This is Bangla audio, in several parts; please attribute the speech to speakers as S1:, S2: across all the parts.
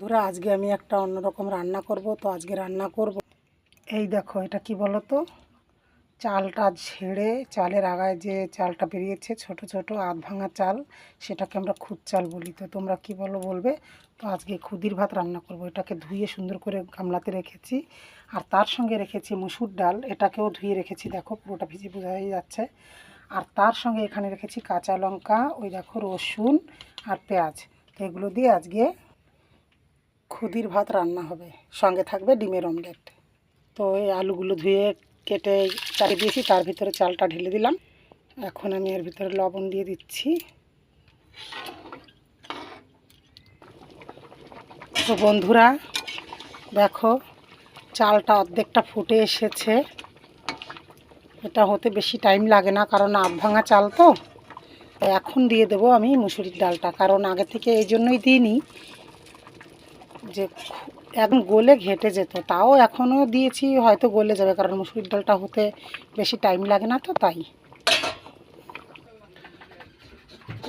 S1: ধরো আজকে আমি একটা অন্যরকম রান্না করব। তো আজকে রান্না করব, এই দেখো এটা কি বলো তো, চালটা ঝেড়ে চালের আগায় যে চালটা বেরিয়েছে ছোট ছোট আধ ভাঙা চাল, সেটাকে আমরা খুদ চাল বলি। তো তোমরা কি বলো বলবে। তো আজকে খুদির ভাত রান্না করব। এটাকে ধুয়ে সুন্দর করে গামলাতে রেখেছি, আর তার সঙ্গে রেখেছি মুসুর ডাল, এটাকেও ধুয়ে রেখেছি, দেখো পুরোটা ভিজে বোঝাই যাচ্ছে। আর তার সঙ্গে এখানে রেখেছি কাঁচা লঙ্কা, ওই দেখো রসুন আর পেঁয়াজ। এগুলো দিয়ে আজকে খুদির ভাত রান্না হবে, সঙ্গে থাকবে ডিমের অমলেট। তো এই আলুগুলো ধুয়ে কেটে চাড়িয়ে দিয়েছি, তার ভিতরে চালটা ঢেলে দিলাম। এখন আমি এর ভিতরে লবণ দিয়ে দিচ্ছি। তো বন্ধুরা দেখো, চালটা অর্ধেকটা ফুটে এসেছে। এটা হতে বেশি টাইম লাগে না, কারণ আধ ভাঙা চাল তো। এখন দিয়ে দেবো আমি মুসুরির ডালটা, কারণ আগে থেকে এই জন্যই দিইনি যে একদম গলে ঘেটে যেত। তাও এখনও দিয়েছি, হয়তো গলে যাবে, কারণ মুসুরির ডালটা হতে বেশি টাইম লাগে না তো, তাই।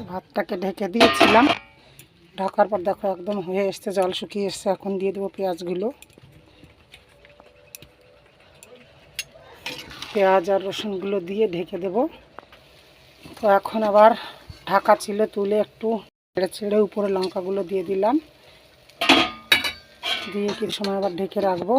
S1: ভাতটাকে ঢেকে দিয়েছিলাম, ঢাকার পর দেখো একদম হয়ে এসছে, জল শুকিয়ে এসছে। এখন দিয়ে দেবো পেঁয়াজগুলো, পেঁয়াজ আর রসুনগুলো দিয়ে ঢেকে দেব। তো এখন আবার ঢাকা ছিল তুলে একটু ছেড়ে ছেড়ে উপরে লঙ্কাগুলো দিয়ে দিলাম, দিয়ে কিছু সময় আবার ঢেকে রাখবো।